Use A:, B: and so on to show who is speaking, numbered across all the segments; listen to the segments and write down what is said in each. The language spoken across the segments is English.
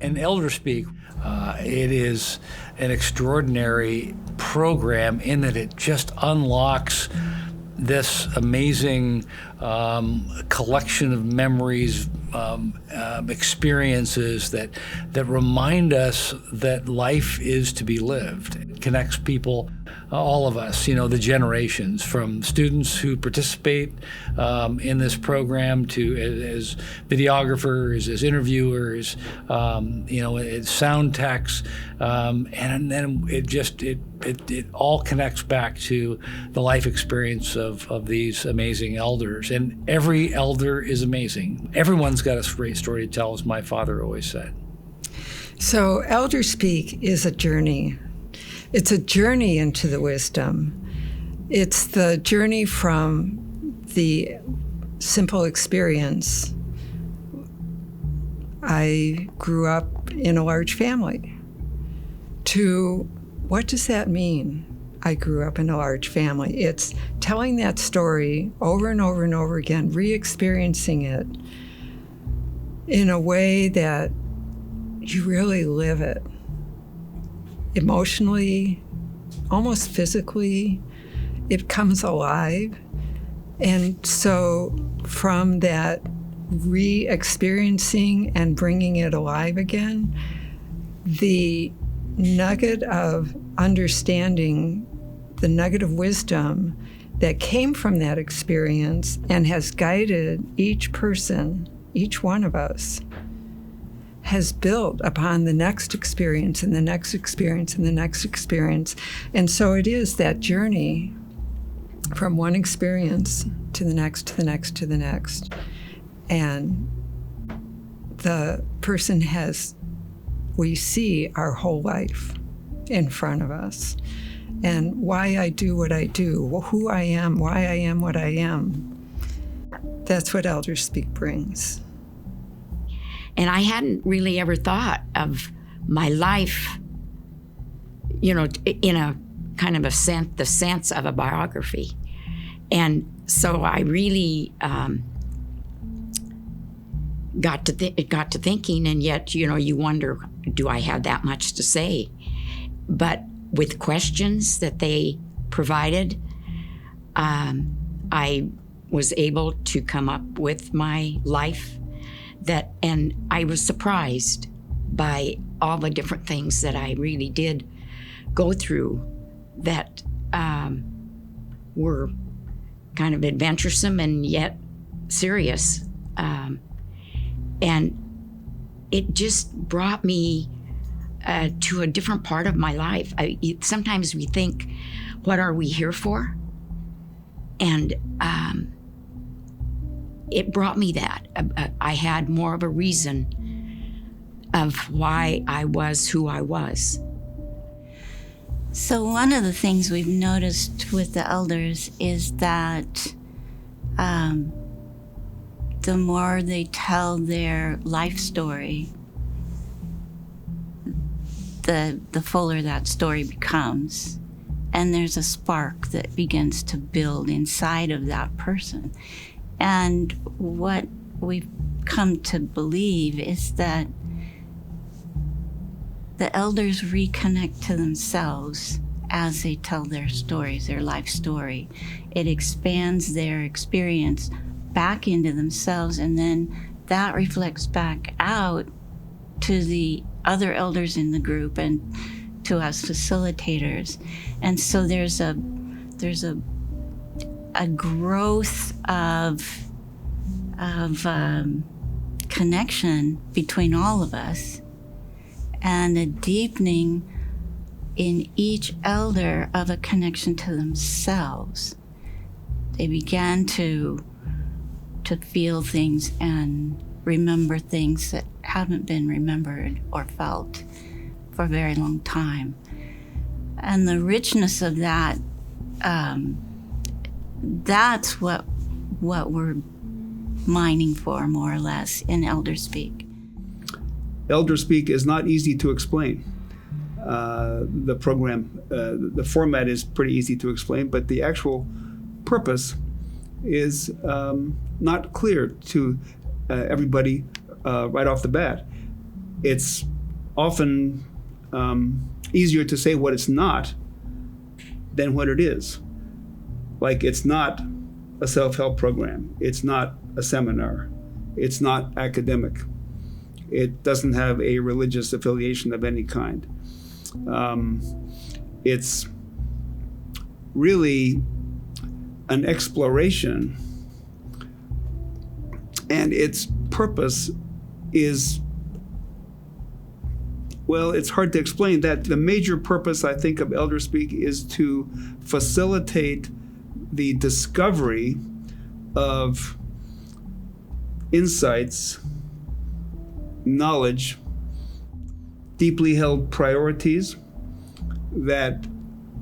A: And Elder Speak, it is an extraordinary program in that it just unlocks this amazing collection of memories, experiences that remind us that life is to be lived. It connects people, all of us, the generations, from students who participate in this program to as videographers, as interviewers, as sound techs, and then it all connects back to the life experience of these amazing elders. And every elder is amazing. Everyone's got a great story to tell, as my father always said.
B: So Elder Speak is a journey. It's a journey into the wisdom. It's the journey from the simple experience. I grew up in a large family, to what does that mean? I grew up in a large family. It's telling that story over and over and over again, re-experiencing it in a way that you really live it. Emotionally, almost physically, it comes alive. And so from that re-experiencing and bringing it alive again, the nugget of understanding, the nugget of wisdom that came from that experience and has guided each person, each one of us, has built upon the next experience and the next experience and the next experience. And so it is that journey from one experience to the next, to the next, to the next. And the person we see our whole life in front of us. And why I do what I do, who I am, why I am what I am. That's what Elder Speak brings.
C: And I hadn't really ever thought of my life, in a kind of the sense of a biography. And so I really got to thinking, and yet, you wonder, do I have that much to say? But with questions that they provided, I was able to come up with my life and I was surprised by all the different things that I really did go through that were kind of adventuresome and yet serious. And it just brought me to a different part of my life. Sometimes we think, what are we here for? And it brought me that. I had more of a reason of why I was who I was.
D: So one of the things we've noticed with the elders is that the more they tell their life story, the fuller that story becomes. And there's a spark that begins to build inside of that person. And what we've come to believe is that the elders reconnect to themselves as they tell their stories, their life story. It expands their experience back into themselves, and then that reflects back out to the other elders in the group and to us facilitators. And so there's a growth of connection between all of us, and a deepening in each elder of a connection to themselves. They began to feel things and remember things that haven't been remembered or felt for a very long time. And the richness of that, that's what we're mining for, more or less, in Elder Speak.
E: Elder Speak is not easy to explain. The program, the format is pretty easy to explain, but the actual purpose is not clear to everybody right off the bat. it's often easier to say what it's not than what it is. Like, it's not a self-help program. It's not a seminar. It's not academic. It doesn't have a religious affiliation of any kind. It's really an exploration, and its purpose is, well, it's hard to explain that. The major purpose, I think, of Elder Speak is to facilitate the discovery of insights, knowledge, deeply held priorities that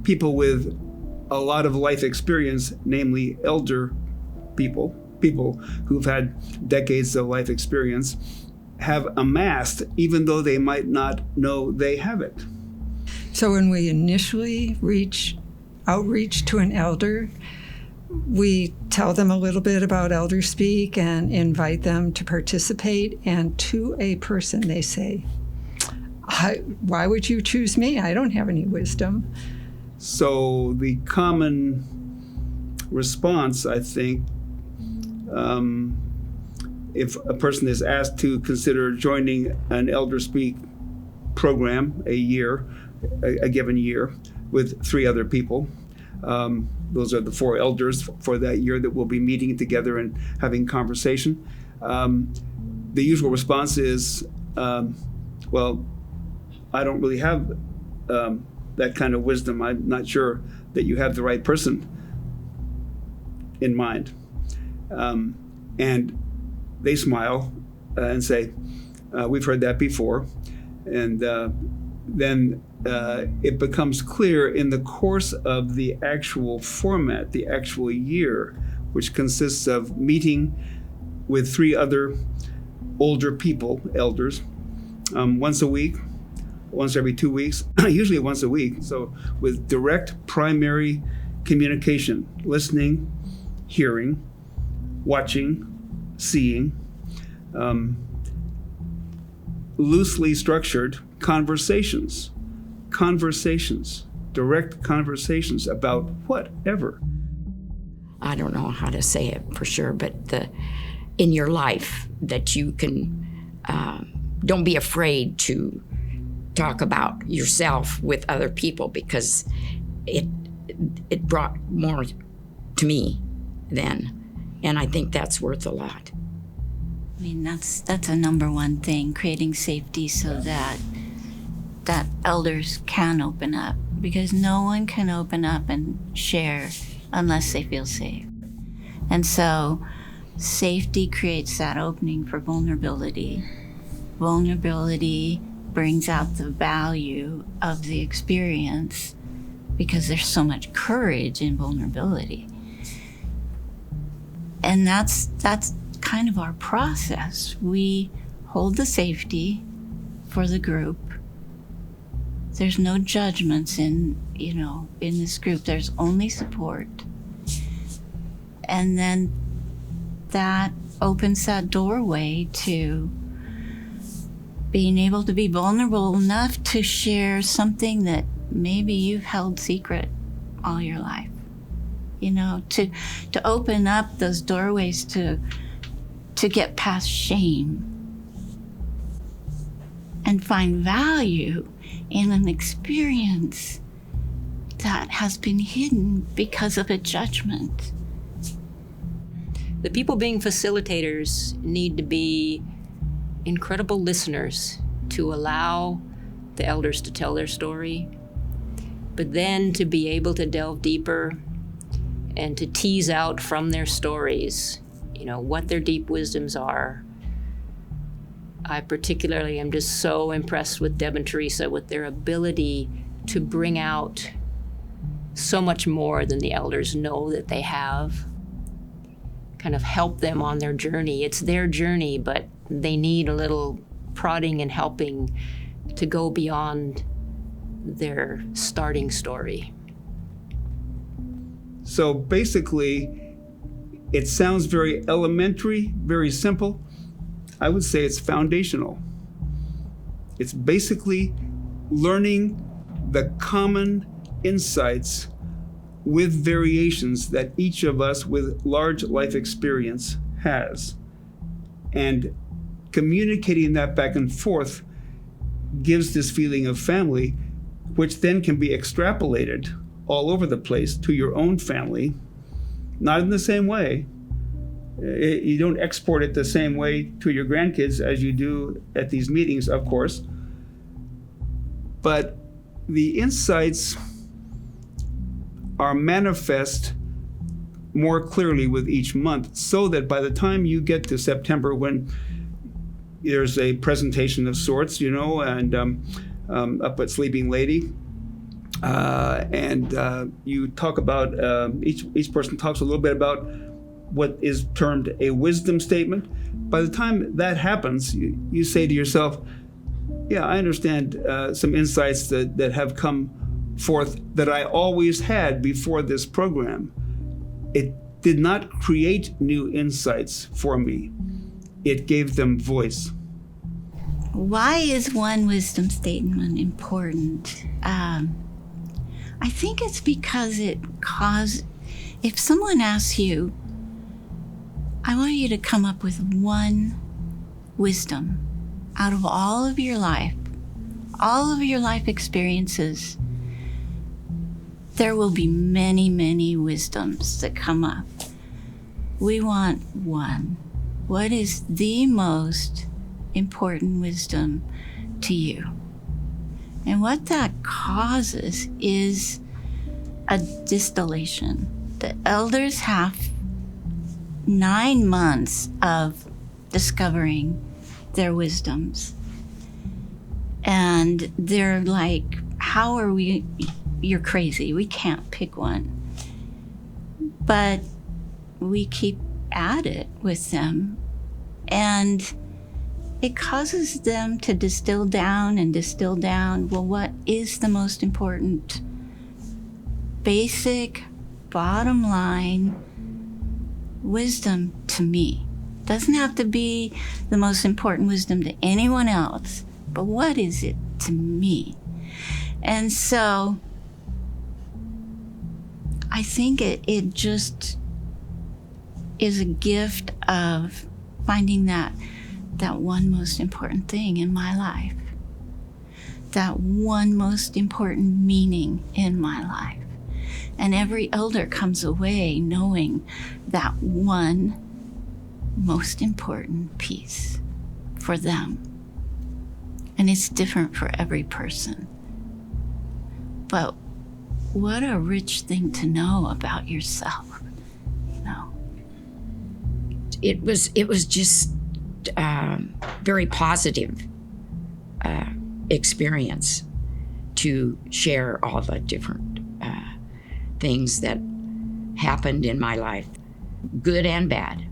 E: people with a lot of life experience, namely elder people who've had decades of life experience, have amassed, even though they might not know they have it.
B: So when we initially outreach to an elder, we tell them a little bit about Elder Speak and invite them to participate. And to a person, they say, why would you choose me? I don't have any wisdom.
E: So the common response, I think, if a person is asked to consider joining an Elder Speak program a given year, with 3 other people, those are the 4 elders for that year that will be meeting together and having conversation. The usual response is, well, I don't really have that kind of wisdom. I'm not sure that you have the right person in mind. And they smile and say, we've heard that before. And then it becomes clear in the course of the actual format, the actual year, which consists of meeting with 3 other older people, elders, once a week, once every 2 weeks, usually once a week. So with direct primary communication, listening, hearing, watching, seeing, loosely structured conversations, direct conversations about whatever.
C: I don't know how to say it for sure, but in your life that you can, don't be afraid to talk about yourself with other people, because it brought more to me then, and I think that's worth a lot.
D: I mean, that's a number one thing, creating safety so that elders can open up, because no one can open up and share unless they feel safe. And so safety creates that opening for vulnerability. Vulnerability brings out the value of the experience, because there's so much courage in vulnerability. And that's kind of our process. We hold the safety for the group. There's no judgments in this group. There's only support. And then that opens that doorway to being able to be vulnerable enough to share something that maybe you've held secret all your life. To open up those doorways to get past shame and find value in an experience that has been hidden because of a judgment.
F: The people being facilitators need to be incredible listeners to allow the elders to tell their story, but then to be able to delve deeper and to tease out from their stories, what their deep wisdoms are. I particularly am just so impressed with Deb and Teresa, with their ability to bring out so much more than the elders know that they have. Kind of help them on their journey. It's their journey, but they need a little prodding and helping to go beyond their starting story.
E: So basically, it sounds very elementary, very simple. I would say it's foundational. It's basically learning the common insights with variations that each of us with large life experience has. And communicating that back and forth gives this feeling of family, which then can be extrapolated all over the place to your own family, not in the same way. You don't export it the same way to your grandkids as you do at these meetings, of course. But the insights are manifest more clearly with each month, so that by the time you get to September, when there's a presentation of sorts, and up at Sleeping Lady, and you talk about, each person talks a little bit about what is termed a wisdom statement. By the time that happens, you say to yourself, yeah, I understand some insights that have come forth that I always had before this program. It did not create new insights for me. It gave them voice.
D: Why is one wisdom statement important? I think it's because if someone asks you, I want you to come up with one wisdom out of all of your life experiences, there will be many, many wisdoms that come up. We want one. What is the most important wisdom to you? And what that causes is a distillation. The elders have 9 months of discovering their wisdoms. And they're like, how are we? You're crazy. We can't pick one. But we keep at it with them. And it causes them to distill down. Well, what is the most important? Basic, bottom line wisdom to me. Doesn't have to be the most important wisdom to anyone else, but what is it to me? And so I think it just is a gift of finding that one most important thing in my life, that one most important meaning in my life. And every elder comes away knowing that one most important piece for them. And it's different for every person. But what a rich thing to know about yourself,
C: It was just very positive experience to share all the different things that happened in my life, good and bad.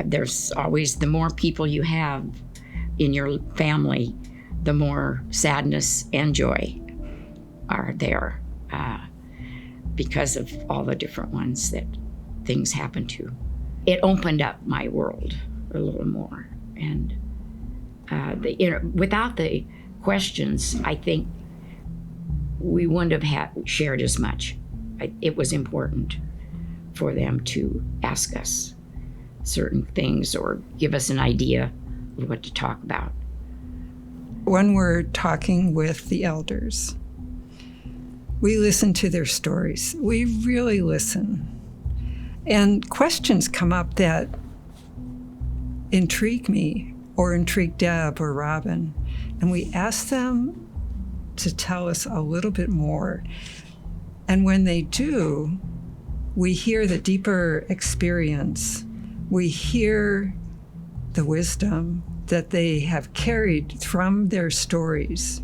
C: There's always, the more people you have in your family, the more sadness and joy are there because of all the different ones that things happen to. It opened up my world a little more. And without the questions, I think we wouldn't have shared as much. It was important for them to ask us certain things or give us an idea of what to talk about.
B: When we're talking with the elders, we listen to their stories. We really listen. And questions come up that intrigue me or intrigue Deb or Robin. And we ask them to tell us a little bit more. And when they do, we hear the deeper experience. We hear the wisdom that they have carried from their stories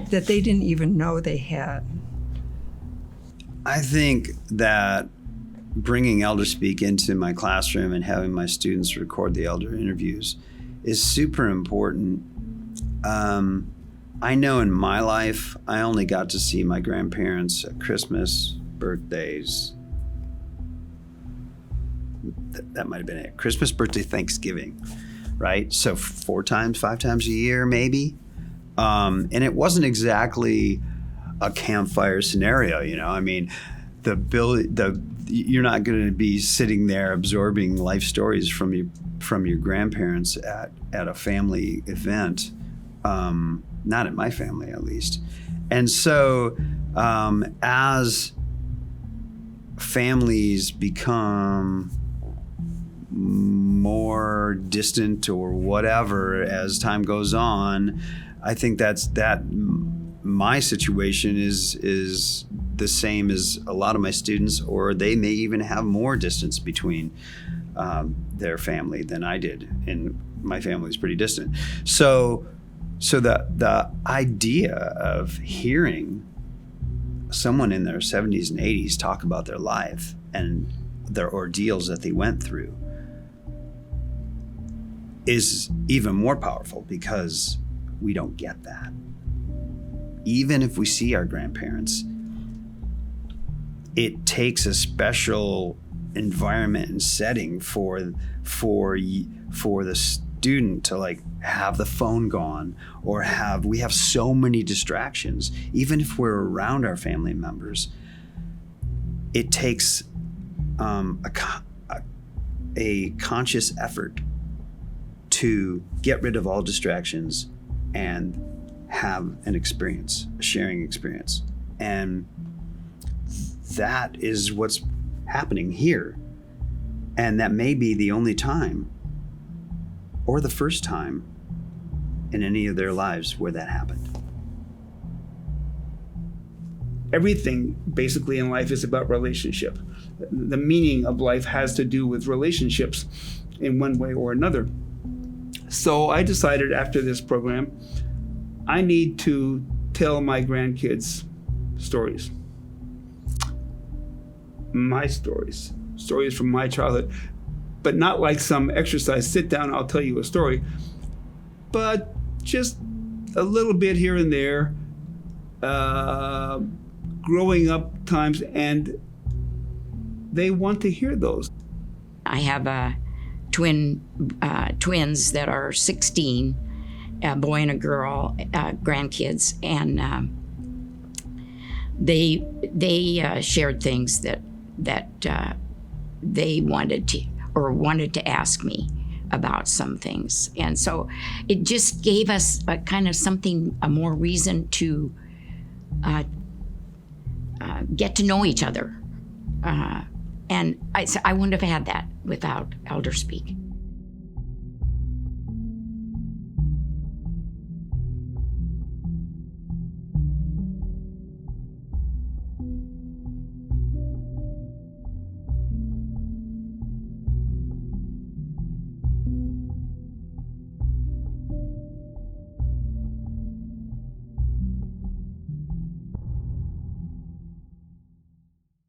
B: that they didn't even know they had.
G: I think that bringing Elder Speak into my classroom and having my students record the elder interviews is super important. I know in my life, I only got to see my grandparents at Christmas, birthdays. That might have been it. Christmas, birthday, Thanksgiving. right? So 4 times, 5 times a year, maybe. And it wasn't exactly a campfire scenario, you know. I mean, you're not going to be sitting there absorbing life stories from your grandparents at a family event. Not at my family, at least. And so, as families become more distant or whatever as time goes on, I think that my situation is the same as a lot of my students, or they may even have more distance between their family than I did, and my family is pretty distant. So the idea of hearing someone in their 70s and 80s talk about their life and their ordeals that they went through is even more powerful, because we don't get that. Even if we see our grandparents, it takes a special environment and setting for the student to like have the phone gone, or we have so many distractions. Even if we're around our family members, it takes a conscious effort to get rid of all distractions and have an experience, a sharing experience. And that is what's happening here. And that may be the only time or the first time in any of their lives where that happened.
E: Everything basically in life is about relationship. The meaning of life has to do with relationships in one way or another. So I decided after this program, I need to tell my grandkids stories. My stories from my childhood, but not like some exercise, sit down, I'll tell you a story, but just a little bit here and there, growing up times, and they want to hear those.
C: I have twins that are 16, a boy and a girl, grandkids, and they shared things that they wanted to ask me about some things. And so it just gave us a kind of a more reason to get to know each other. And I wouldn't have had that without Elder Speak.